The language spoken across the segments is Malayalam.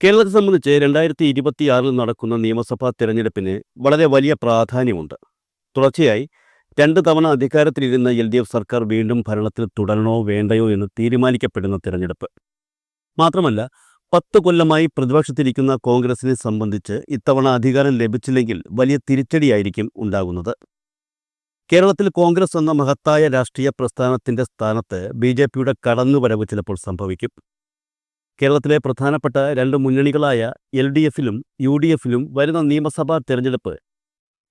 കേരളത്തെ സംബന്ധിച്ച് 2026 നടക്കുന്ന നിയമസഭാ തെരഞ്ഞെടുപ്പിന് വളരെ വലിയ പ്രാധാന്യമുണ്ട്. തുടർച്ചയായി 2 തവണ അധികാരത്തിലിരുന്ന എൽ.ഡി.എഫ് സർക്കാർ വീണ്ടും ഭരണത്തിൽ തുടരണോ വേണ്ടയോ എന്ന് തീരുമാനിക്കപ്പെടുന്ന തെരഞ്ഞെടുപ്പ്. മാത്രമല്ല 10 കൊല്ലമായി പ്രതിപക്ഷത്തിരിക്കുന്ന കോൺഗ്രസിനെ സംബന്ധിച്ച് ഇത്തവണ അധികാരം ലഭിച്ചില്ലെങ്കിൽ വലിയ തിരിച്ചടിയായിരിക്കും ഉണ്ടാകുന്നത്. കേരളത്തിൽ കോൺഗ്രസ് എന്ന മഹത്തായ രാഷ്ട്രീയ പ്രസ്ഥാനത്തിന്റെ സ്ഥാനത്ത് ബി.ജെ.പിയുടെ കടന്നുവരവ് ചിലപ്പോൾ സംഭവിക്കും. കേരളത്തിലെ പ്രധാനപ്പെട്ട 2 മുന്നണികളായ എൽ.ഡി.എഫിലും യു.ഡി.എഫിലും വരുന്ന നിയമസഭാ തെരഞ്ഞെടുപ്പ്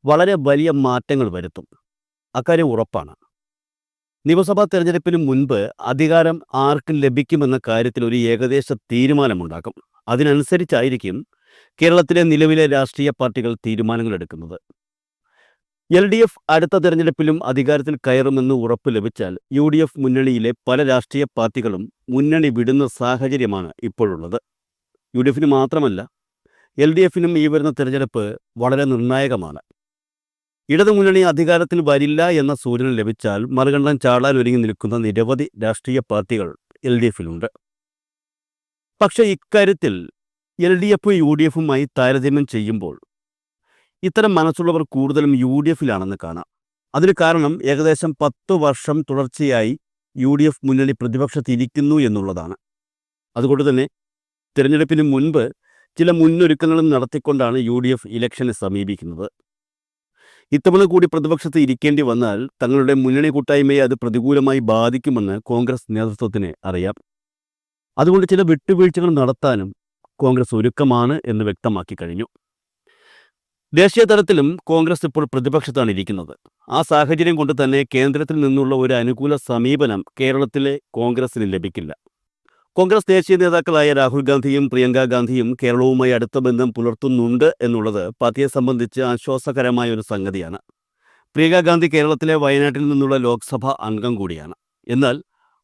വളരെ വലിയ മാറ്റങ്ങൾ വരുത്തും. അക്കാര്യം ഉറപ്പാണ്. നിയമസഭാ തെരഞ്ഞെടുപ്പിന് മുൻപ് അധികാരം ആർക്ക് ലഭിക്കുമെന്ന കാര്യത്തിൽ ഒരു ഏകദേശ തീരുമാനമുണ്ടാകും. അതിനനുസരിച്ചായിരിക്കും കേരളത്തിലെ നിലവിലെ രാഷ്ട്രീയ പാർട്ടികൾ തീരുമാനങ്ങൾ എടുക്കുന്നത്. എൽ.ഡി.എഫ് അടുത്ത തെരഞ്ഞെടുപ്പിലും അധികാരത്തിൽ കയറുമെന്ന് ഉറപ്പ് ലഭിച്ചാൽ യു.ഡി.എഫ് മുന്നണിയിലെ പല രാഷ്ട്രീയ പാർട്ടികളും മുന്നണി വിടുന്ന സാഹചര്യമാണ് ഇപ്പോഴുള്ളത്. യു.ഡി.എഫിന് മാത്രമല്ല, എൽ.ഡി.എഫിനും ഈ വരുന്ന തെരഞ്ഞെടുപ്പ് വളരെ നിർണായകമാണ്. ഇടതുമുന്നണി അധികാരത്തിൽ വരില്ല എന്ന സൂചന ലഭിച്ചാൽ മറുകണ്ഠം ചാടാൻ ഒരുങ്ങി നിൽക്കുന്ന നിരവധി രാഷ്ട്രീയ പാർട്ടികൾ എൽ.ഡി.എഫിലുണ്ട്. പക്ഷേ ഇക്കാര്യത്തിൽ എൽ.ഡി.എഫ് യു.ഡി.എഫുമായി താരതമ്യം ചെയ്യുമ്പോൾ ഇത്തരം മനസ്സുള്ളവർ കൂടുതലും യു.ഡി.എഫിലാണെന്ന് കാണാം. അതിന് കാരണം ഏകദേശം 10 വർഷം തുടർച്ചയായി യു.ഡി.എഫ് മുന്നണി പ്രതിപക്ഷത്തിരിക്കുന്നു എന്നുള്ളതാണ്. അതുകൊണ്ട് തന്നെ തിരഞ്ഞെടുപ്പിന് മുൻപ് ചില മുന്നൊരുക്കങ്ങളും നടത്തിക്കൊണ്ടാണ് യു.ഡി.എഫ് ഇലക്ഷനെ സമീപിക്കുന്നത്. ഇത്തവണ കൂടി പ്രതിപക്ഷത്ത് ഇരിക്കേണ്ടി വന്നാൽ തങ്ങളുടെ മുന്നണി കൂട്ടായ്മയെ അത് പ്രതികൂലമായി ബാധിക്കുമെന്ന് കോൺഗ്രസ് നേതൃത്വത്തിന് അറിയാം. അതുകൊണ്ട് ചില വിട്ടുവീഴ്ചകൾ നടത്താനും കോൺഗ്രസ് ഒരുക്കമാണ് എന്ന് വ്യക്തമാക്കി കഴിഞ്ഞു. ദേശീയ തലത്തിലും കോൺഗ്രസ് ഇപ്പോൾ പ്രതിപക്ഷത്താണ് ഇരിക്കുന്നത്. ആ സാഹചര്യം കൊണ്ട് തന്നെ കേന്ദ്രത്തിൽ നിന്നുള്ള ഒരു അനുകൂല സമീപനം കേരളത്തിലെ കോൺഗ്രസിന് ലഭിക്കില്ല. കോൺഗ്രസ് ദേശീയ നേതാക്കളായ രാഹുൽ ഗാന്ധിയും പ്രിയങ്ക ഗാന്ധിയും കേരളവുമായി അടുത്ത ബന്ധം പുലർത്തുന്നുണ്ട് എന്നുള്ളത് പാർട്ടിയെ സംബന്ധിച്ച് ആശ്വാസകരമായ ഒരു സംഗതിയാണ്. പ്രിയങ്ക ഗാന്ധി കേരളത്തിലെ വയനാട്ടിൽ നിന്നുള്ള ലോക്സഭാ അംഗം കൂടിയാണ്. എന്നാൽ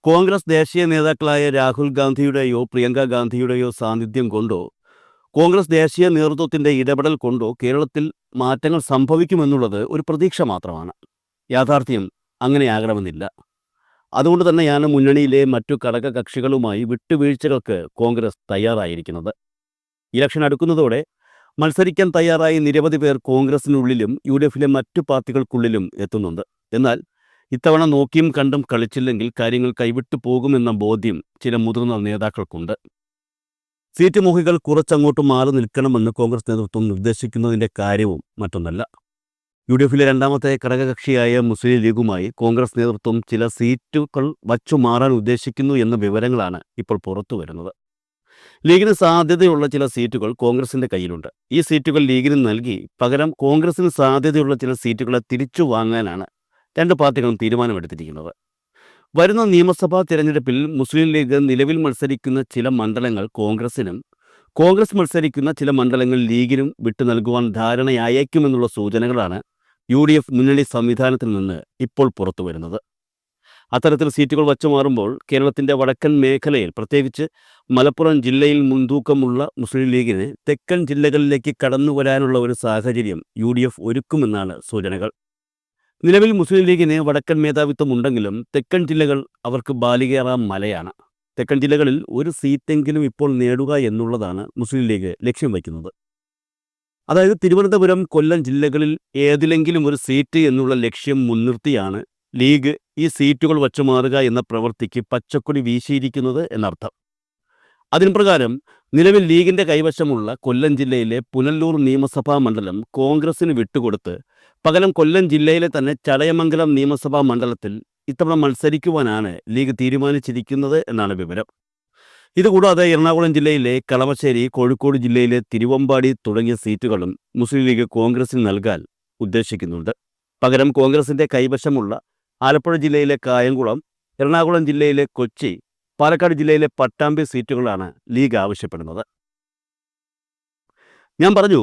കോൺഗ്രസ് ദേശീയ നേതാക്കളായ രാഹുൽ ഗാന്ധിയുടെയോ പ്രിയങ്ക ഗാന്ധിയുടെയോ സാന്നിധ്യം കൊണ്ടോ കോൺഗ്രസ് ദേശീയ നേതൃത്വത്തിൻ്റെ ഇടപെടൽ കൊണ്ടോ കേരളത്തിൽ മാറ്റങ്ങൾ സംഭവിക്കുമെന്നുള്ളത് ഒരു പ്രതീക്ഷ മാത്രമാണ്. യാഥാർത്ഥ്യം അങ്ങനെയാകണമെന്നില്ല. അതുകൊണ്ട് തന്നെയാണ് മുന്നണിയിലെ മറ്റു ഘടകകക്ഷികളുമായി വിട്ടുവീഴ്ചകൾക്ക് കോൺഗ്രസ് തയ്യാറായിരിക്കുന്നത്. ഇലക്ഷൻ അടുക്കുന്നതോടെ മത്സരിക്കാൻ തയ്യാറായി നിരവധി പേർ കോൺഗ്രസിനുള്ളിലും യു.ഡി.എഫിലെ മറ്റു പാർട്ടികൾക്കുള്ളിലും എത്തുന്നുണ്ട്. എന്നാൽ ഇത്തവണ നോക്കിയും കണ്ടും കളിച്ചില്ലെങ്കിൽ കാര്യങ്ങൾ കൈവിട്ടു പോകുമെന്ന ബോധ്യം ചില മുതിർന്ന നേതാക്കൾക്കുണ്ട്. സീറ്റ് മോഹികൾ കുറച്ചങ്ങോട്ട് മാറി നിൽക്കണമെന്ന് കോൺഗ്രസ് നേതൃത്വം നിർദ്ദേശിക്കുന്നതിൻ്റെ കാര്യവും മറ്റൊന്നല്ല. യു.ഡി.എഫിലെ രണ്ടാമത്തെ ഘടകകക്ഷിയായ മുസ്ലിം ലീഗുമായി കോൺഗ്രസ് നേതൃത്വം ചില സീറ്റുകൾ വച്ചു മാറാൻ ഉദ്ദേശിക്കുന്നു എന്ന വിവരങ്ങളാണ് ഇപ്പോൾ പുറത്തു വരുന്നത്. ലീഗിന് സാധ്യതയുള്ള ചില സീറ്റുകൾ കോൺഗ്രസിൻ്റെ കയ്യിലുണ്ട്. ഈ സീറ്റുകൾ ലീഗിന് നൽകി പകരം കോൺഗ്രസിന് സാധ്യതയുള്ള ചില സീറ്റുകളെ തിരിച്ചു വാങ്ങാനാണ് 2 പാർട്ടികളും തീരുമാനമെടുത്തിരിക്കുന്നത്. വരുന്ന നിയമസഭാ തിരഞ്ഞെടുപ്പിൽ മുസ്ലിം ലീഗ് നിലവിൽ മത്സരിക്കുന്ന ചില മണ്ഡലങ്ങൾ കോൺഗ്രസിനും കോൺഗ്രസ് മത്സരിക്കുന്ന ചില മണ്ഡലങ്ങൾ ലീഗിനും വിട്ടു നൽകുവാൻ ധാരണയായേക്കുമെന്നുള്ള സൂചനകളാണ് യു.ഡി.എഫ് മുന്നണി സംവിധാനത്തിൽ നിന്ന് ഇപ്പോൾ പുറത്തു വരുന്നത്. അത്തരത്തിൽ സീറ്റുകൾ വച്ചുമാറുമ്പോൾ കേരളത്തിൻ്റെ വടക്കൻ മേഖലയിൽ, പ്രത്യേകിച്ച് മലപ്പുറം ജില്ലയിൽ മുൻതൂക്കമുള്ള മുസ്ലിം ലീഗിന് തെക്കൻ ജില്ലകളിലേക്ക് കടന്നുവരാനുള്ള ഒരു സാഹചര്യം യു.ഡി.എഫ് ഒരുക്കുമെന്നാണ് സൂചനകൾ. നിലവിൽ മുസ്ലിം ലീഗിന് വടക്കൻ മേധാവിത്വം ഉണ്ടെങ്കിലും തെക്കൻ ജില്ലകൾ അവർക്ക് ബാലികേറാം മലയാണ്. തെക്കൻ ജില്ലകളിൽ ഒരു സീറ്റെങ്കിലും ഇപ്പോൾ നേടുക എന്നുള്ളതാണ് മുസ്ലിം ലീഗ് ലക്ഷ്യം വയ്ക്കുന്നത്. അതായത് തിരുവനന്തപുരം, കൊല്ലം ജില്ലകളിൽ ഏതിലെങ്കിലും ഒരു സീറ്റ് എന്നുള്ള ലക്ഷ്യം മുൻനിർത്തിയാണ് ലീഗ് ഈ സീറ്റുകൾ വച്ചുമാറുക എന്ന പ്രവൃത്തിക്ക് പച്ചക്കൊടി വീശിയിരിക്കുന്നത് എന്നർത്ഥം. അതിന് പ്രകാരം നിലവിൽ ലീഗിൻ്റെ കൈവശമുള്ള കൊല്ലം ജില്ലയിലെ പുനലൂർ നിയമസഭാ മണ്ഡലം കോൺഗ്രസിന് വിട്ടുകൊടുത്ത് പകരം കൊല്ലം ജില്ലയിലെ തന്നെ ചടയമംഗലം നിയമസഭാ മണ്ഡലത്തിൽ ഇത്തവണ മത്സരിക്കുവാനാണ് ലീഗ് തീരുമാനിച്ചിരിക്കുന്നത് എന്നാണ് വിവരം. ഇതുകൂടാതെ എറണാകുളം ജില്ലയിലെ കളമശ്ശേരി, കോഴിക്കോട് ജില്ലയിലെ തിരുവമ്പാടി തുടങ്ങിയ സീറ്റുകളും മുസ്ലിം ലീഗ് കോൺഗ്രസിന് നൽകാൻ ഉദ്ദേശിക്കുന്നുണ്ട്. പകരം കോൺഗ്രസിൻ്റെ കൈവശമുള്ള ആലപ്പുഴ ജില്ലയിലെ കായംകുളം, എറണാകുളം ജില്ലയിലെ കൊച്ചി, പാലക്കാട് ജില്ലയിലെ പട്ടാമ്പി സീറ്റുകളാണ് ലീഗ് ആവശ്യപ്പെടുന്നത്. ഞാൻ പറഞ്ഞു,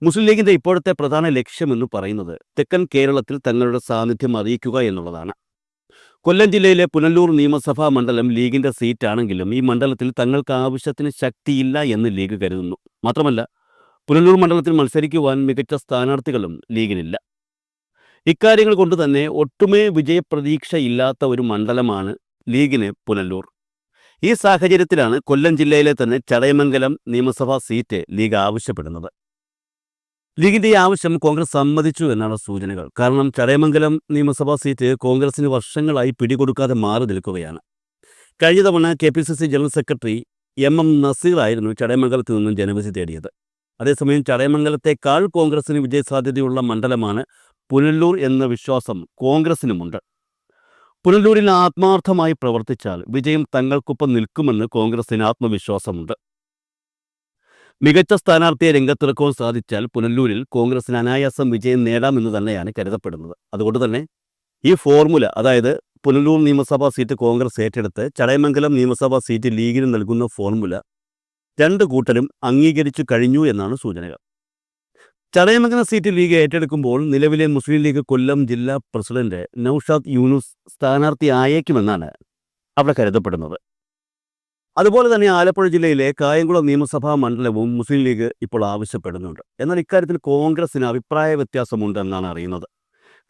മുസ്ലിം ലീഗിൻ്റെ ഇപ്പോഴത്തെ പ്രധാന ലക്ഷ്യമെന്ന് പറയുന്നത് തെക്കൻ കേരളത്തിൽ തങ്ങളുടെ സാന്നിധ്യം അറിയിക്കുക എന്നുള്ളതാണ്. കൊല്ലം ജില്ലയിലെ പുനലൂർ നിയമസഭാ മണ്ഡലം ലീഗിൻ്റെ സീറ്റാണെങ്കിലും ഈ മണ്ഡലത്തിൽ തങ്ങൾക്ക് ആവശ്യത്തിന് ശക്തിയില്ല എന്ന് ലീഗ് കരുതുന്നു. മാത്രമല്ല, പുനലൂർ മണ്ഡലത്തിൽ മത്സരിക്കുവാൻ മികച്ച സ്ഥാനാർത്ഥികളും ലീഗിനില്ല. ഇക്കാര്യങ്ങൾ കൊണ്ട് തന്നെ ഒട്ടുമേ വിജയപ്രതീക്ഷയില്ലാത്ത ഒരു മണ്ഡലമാണ് ലീഗിന് പുനലൂർ. ഈ സാഹചര്യത്തിലാണ് കൊല്ലം ജില്ലയിലെ തന്നെ ചടയമംഗലം നിയമസഭാ സീറ്റ് ലീഗ് ആവശ്യപ്പെടുന്നത്. ലീഗിന്റെ ഈ ആവശ്യം കോൺഗ്രസ് സമ്മതിച്ചു എന്നാണ് സൂചനകൾ. കാരണം ചടയമംഗലം നിയമസഭാ സീറ്റ് കോൺഗ്രസിന് വർഷങ്ങളായി പിടികൊടുക്കാതെ മാറി നിൽക്കുകയാണ്. കഴിഞ്ഞ തവണ KPCC ജനറൽ സെക്രട്ടറി MM നസീറായിരുന്നു ചടയമംഗലത്ത് നിന്നും ജനവിധി തേടിയത്. അതേസമയം ചടയമംഗലത്തെക്കാൾ കോൺഗ്രസിന് വിജയസാധ്യതയുള്ള മണ്ഡലമാണ് പുനലൂർ എന്ന വിശ്വാസം കോൺഗ്രസിനുമുണ്ട്. പുനലൂരിൽ ആത്മാർത്ഥമായി പ്രവർത്തിച്ചാൽ വിജയം തങ്ങൾക്കൊപ്പം നിൽക്കുമെന്ന് കോൺഗ്രസിന് ആത്മവിശ്വാസമുണ്ട്. മികച്ച സ്ഥാനാർത്ഥിയെ രംഗത്തിറക്കുവാൻ സാധിച്ചാൽ പുനലൂരിൽ കോൺഗ്രസിന് അനായാസം വിജയം നേടാമെന്ന് തന്നെയാണ് കരുതപ്പെടുന്നത്. അതുകൊണ്ട് തന്നെ ഈ ഫോർമുല, അതായത് പുനലൂർ നിയമസഭാ സീറ്റ് കോൺഗ്രസ് ഏറ്റെടുത്ത് ചടയമംഗലം നിയമസഭാ സീറ്റ് ലീഗിന് നൽകുന്ന ഫോർമുല രണ്ട് കൂട്ടരും അംഗീകരിച്ചു കഴിഞ്ഞു എന്നാണ് സൂചനകൾ. ചടയമംഗലം സീറ്റ് ലീഗ് ഏറ്റെടുക്കുമ്പോൾ നിലവിലെ മുസ്ലിം ലീഗ് കൊല്ലം ജില്ലാ പ്രസിഡന്റ് നൌഷാദ് യൂനുസ് സ്ഥാനാർത്ഥിയായേക്കുമെന്നാണ് അവിടെ കരുതപ്പെടുന്നത്. അതുപോലെ തന്നെ ആലപ്പുഴ ജില്ലയിലെ കായംകുളം നിയമസഭാ മണ്ഡലവും മുസ്ലിം ലീഗ് ഇപ്പോൾ ആവശ്യപ്പെടുന്നുണ്ട്. എന്നാൽ ഇക്കാര്യത്തിൽ കോൺഗ്രസിന് അഭിപ്രായ വ്യത്യാസമുണ്ടെന്നാണ് അറിയുന്നത്.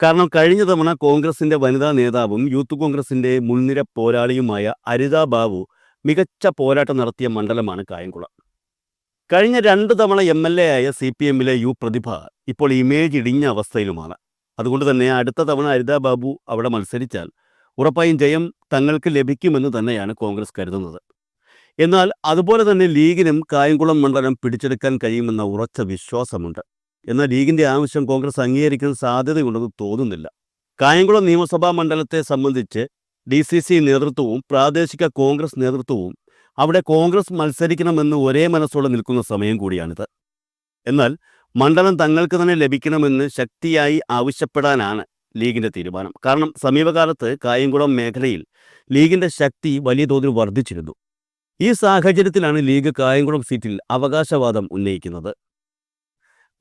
കാരണം കഴിഞ്ഞ തവണ കോൺഗ്രസിന്റെ വനിതാ നേതാവും യൂത്ത് കോൺഗ്രസിന്റെ മുൻനിര പോരാളിയുമായ അരിത ബാബു മികച്ച പോരാട്ടം നടത്തിയ മണ്ഡലമാണ് കായംകുളം. കഴിഞ്ഞ 2 തവണ MLA ആയ CPMലെ യു പ്രതിഭ ഇപ്പോൾ ഇമേജ് ഇടിഞ്ഞ അവസ്ഥയിലുമാണ്. അതുകൊണ്ട് തന്നെ അടുത്ത തവണ അരിത ബാബു അവിടെ മത്സരിച്ചാൽ ഉറപ്പായും ജയം തങ്ങൾക്ക് ലഭിക്കുമെന്ന് തന്നെയാണ് കോൺഗ്രസ് കരുതുന്നത്. എന്നാൽ അതുപോലെ തന്നെ ലീഗിനും കായംകുളം മണ്ഡലം പിടിച്ചെടുക്കാൻ കഴിയുമെന്ന ഉറച്ച വിശ്വാസമുണ്ട്. എന്നാൽ ലീഗിന്റെ ആവശ്യം കോൺഗ്രസ് അംഗീകരിക്കാൻ സാധ്യതയുണ്ടെന്ന് തോന്നുന്നില്ല. കായംകുളം നിയമസഭാ മണ്ഡലത്തെ സംബന്ധിച്ച് DCC നേതൃത്വവും പ്രാദേശിക കോൺഗ്രസ് നേതൃത്വവും അവിടെ കോൺഗ്രസ് മത്സരിക്കണമെന്ന് ഒരേ മനസ്സോടെ നിൽക്കുന്ന സമയം കൂടിയാണിത്. എന്നാൽ മണ്ഡലം തങ്ങൾക്ക് തന്നെ ലഭിക്കണമെന്ന് ശക്തിയായി ആവശ്യപ്പെടാനാണ് ലീഗിന്റെ തീരുമാനം. കാരണം സമീപകാലത്ത് കായംകുളം മേഖലയിൽ ലീഗിന്റെ ശക്തി വലിയ തോതിൽ വർദ്ധിച്ചിരുന്നു. ഈ സാഹചര്യത്തിലാണ് ലീഗ് കായംകുളം സീറ്റിൽ അവകാശവാദം ഉന്നയിക്കുന്നത്.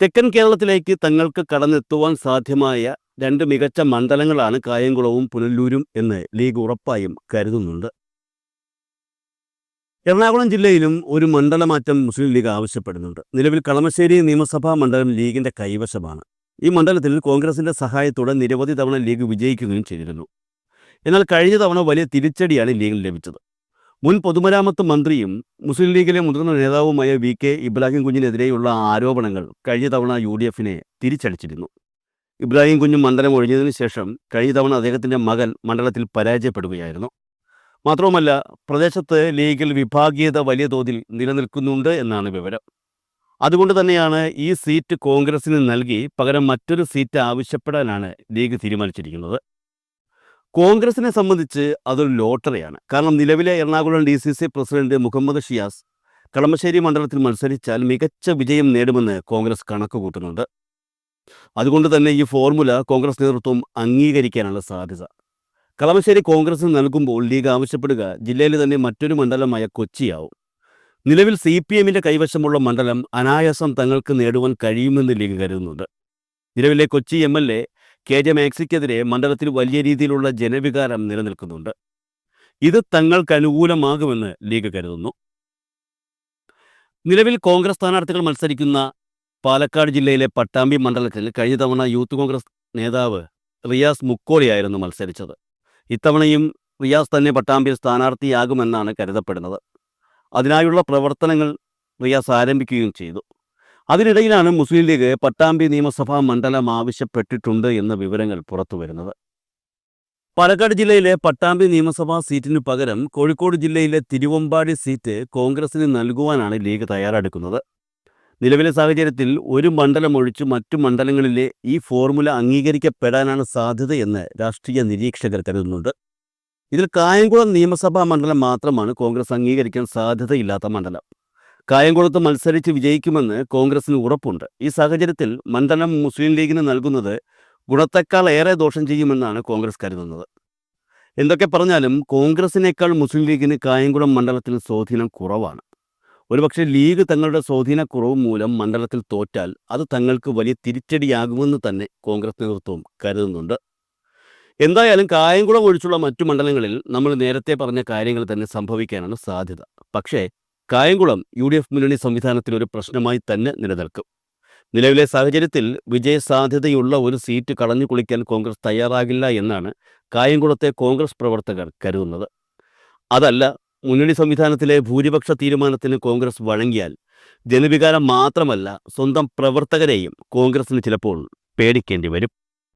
തെക്കൻ കേരളത്തിലേക്ക് തങ്ങൾക്ക് കടന്നെത്തുവാൻ സാധ്യമായ 2 മികച്ച മണ്ഡലങ്ങളാണ് കായംകുളവും പുനലൂരും എന്ന് ലീഗ് ഉറപ്പായും കരുതുന്നുണ്ട്. എറണാകുളം ജില്ലയിലും ഒരു മണ്ഡലമാറ്റം മുസ്ലിം ലീഗ് ആവശ്യപ്പെടുന്നുണ്ട്. നിലവിൽ കളമശ്ശേരി നിയമസഭാ മണ്ഡലം ലീഗിന്റെ കൈവശമാണ്. ഈ മണ്ഡലത്തിൽ കോൺഗ്രസിന്റെ സഹായത്തോടെ നിരവധി തവണ ലീഗ് വിജയിക്കുകയും ചെയ്തിരുന്നു. എന്നാൽ കഴിഞ്ഞ തവണ വലിയ തിരിച്ചടിയാണ് ലീഗിന് ലഭിച്ചത്. മുൻ പൊതുമരാമത്ത് മന്ത്രിയും മുസ്ലിം ലീഗിലെ മുതിർന്ന നേതാവുമായ VK ഇബ്രാഹിം കുഞ്ഞിനെതിരെയുള്ള ആരോപണങ്ങൾ കഴിഞ്ഞ തവണ UDFനെ തിരിച്ചടിച്ചിരുന്നു. ഇബ്രാഹിം കുഞ്ഞ് മണ്ഡലം ഒഴിഞ്ഞതിനു ശേഷം കഴിഞ്ഞ തവണ അദ്ദേഹത്തിൻ്റെ മകൻ മണ്ഡലത്തിൽ പരാജയപ്പെടുകയായിരുന്നു. മാത്രവുമല്ല, പ്രദേശത്ത് ലീഗിൽ വിഭാഗീയത വലിയ തോതിൽ നിലനിൽക്കുന്നുണ്ട് എന്നാണ് വിവരം. അതുകൊണ്ട് തന്നെയാണ് ഈ സീറ്റ് കോൺഗ്രസിന് നൽകി പകരം മറ്റൊരു സീറ്റ് ആവശ്യപ്പെടാനാണ് ലീഗ് തീരുമാനിച്ചിരിക്കുന്നത്. കോൺഗ്രസിനെ സംബന്ധിച്ച് അതൊരു ലോട്ടറിയാണ്. കാരണം നിലവിലെ എറണാകുളം DCC പ്രസിഡന്റ് മുഹമ്മദ് ഷിയാസ് കളമശ്ശേരി മണ്ഡലത്തിൽ മത്സരിച്ചാൽ മികച്ച വിജയം നേടുമെന്ന് കോൺഗ്രസ് കണക്ക് കൂട്ടുന്നുണ്ട്. അതുകൊണ്ട് തന്നെ ഈ ഫോർമുല കോൺഗ്രസ് നേതൃത്വം അംഗീകരിക്കാനുള്ള സാധ്യത. കളമശ്ശേരി കോൺഗ്രസിന് നൽകുമ്പോൾ ലീഗ് ആവശ്യപ്പെടുക ജില്ലയിലെ തന്നെ മറ്റൊരു മണ്ഡലമായ കൊച്ചിയാവും. നിലവിൽ CPMന്റെ കൈവശമുള്ള മണ്ഡലം അനായാസം തങ്ങൾക്ക് നേടുവാൻ കഴിയുമെന്ന് ലീഗ് കരുതുന്നുണ്ട്. നിലവിലെ കൊച്ചി MLA KJ മാക്സിക്കെതിരെ മണ്ഡലത്തിൽ വലിയ രീതിയിലുള്ള ജനവികാരം നിലനിൽക്കുന്നുണ്ട്. ഇത് തങ്ങൾക്ക് അനുകൂലമാകുമെന്ന് ലീഗ് കരുതുന്നു. നിലവിൽ കോൺഗ്രസ് സ്ഥാനാർത്ഥികൾ മത്സരിക്കുന്ന പാലക്കാട് ജില്ലയിലെ പട്ടാമ്പി മണ്ഡലത്തിൽ കഴിഞ്ഞ തവണ യൂത്ത് കോൺഗ്രസ് നേതാവ് റിയാസ് മുക്കോളിയായിരുന്നു മത്സരിച്ചത്. ഇത്തവണയും റിയാസ് തന്നെ പട്ടാമ്പിയിൽ സ്ഥാനാർത്ഥിയാകുമെന്നാണ് കരുതപ്പെടുന്നത്. അതിനായുള്ള പ്രവർത്തനങ്ങൾ റിയാസ് ആരംഭിക്കുകയും ചെയ്തു. അതിനിടയിലാണ് മുസ്ലിം ലീഗ് പട്ടാമ്പി നിയമസഭാ മണ്ഡലം ആവശ്യപ്പെട്ടിട്ടുണ്ട് എന്ന വിവരങ്ങൾ പുറത്തു വരുന്നത്. പാലക്കാട് ജില്ലയിലെ പട്ടാമ്പി നിയമസഭാ സീറ്റിനു പകരം കോഴിക്കോട് ജില്ലയിലെ തിരുവമ്പാടി സീറ്റ് കോൺഗ്രസിന് നൽകുവാനാണ് ലീഗ് തയ്യാറെടുക്കുന്നത്. നിലവിലെ സാഹചര്യത്തിൽ ഒരു മണ്ഡലം ഒഴിച്ച് മറ്റു മണ്ഡലങ്ങളിലെ ഈ ഫോർമുല അംഗീകരിക്കപ്പെടാനാണ് സാധ്യതയെന്ന് രാഷ്ട്രീയ നിരീക്ഷകർ കരുതുന്നുണ്ട്. ഇതിൽ കായംകുളം നിയമസഭാ മണ്ഡലം മാത്രമാണ് കോൺഗ്രസ് അംഗീകരിക്കാൻ സാധ്യതയില്ലാത്ത മണ്ഡലം. കായംകുളത്ത് മത്സരിച്ച് വിജയിക്കുമെന്ന് കോൺഗ്രസിന് ഉറപ്പുണ്ട്. ഈ സാഹചര്യത്തിൽ മണ്ഡലം മുസ്ലിം ലീഗിന് നൽകുന്നത് ഗുണത്തേക്കാൾ ഏറെ ദോഷം ചെയ്യുമെന്നാണ് കോൺഗ്രസ് കരുതുന്നത്. എന്തൊക്കെ പറഞ്ഞാലും കോൺഗ്രസിനേക്കാൾ മുസ്ലിം ലീഗിന് കായംകുളം മണ്ഡലത്തിൽ സ്വാധീനം കുറവാണ്. ഒരുപക്ഷെ ലീഗ് തങ്ങളുടെ സ്വാധീനക്കുറവ് മൂലം മണ്ഡലത്തിൽ തോറ്റാൽ അത് തങ്ങൾക്ക് വലിയ തിരിച്ചടിയാകുമെന്ന് തന്നെ കോൺഗ്രസ് നേതൃത്വം കരുതുന്നുണ്ട്. എന്തായാലും കായംകുളം ഒഴിച്ചുള്ള മറ്റു മണ്ഡലങ്ങളിൽ നമ്മൾ നേരത്തെ പറഞ്ഞ കാര്യങ്ങൾ തന്നെ സംഭവിക്കാനാണ് സാധ്യത. പക്ഷേ കായംകുളം UDF മുന്നണി സംവിധാനത്തിൽ ഒരു പ്രശ്നമായി തന്നെ നിലനിൽക്കും. നിലവിലെ സാഹചര്യത്തിൽ വിജയസാധ്യതയുള്ള ഒരു സീറ്റ് കളഞ്ഞു കുളിക്കാൻ കോൺഗ്രസ് തയ്യാറാകില്ല എന്നാണ് കായംകുളത്തെ കോൺഗ്രസ് പ്രവർത്തകർ കരുതുന്നത്. അതല്ല, മുന്നണി സംവിധാനത്തിലെ ഭൂരിപക്ഷ തീരുമാനത്തിന് കോൺഗ്രസ് വഴങ്ങിയാൽ ജനവികാരം മാത്രമല്ല സ്വന്തം പ്രവർത്തകരെയും കോൺഗ്രസിന് ചിലപ്പോൾ പേടിക്കേണ്ടി വരും.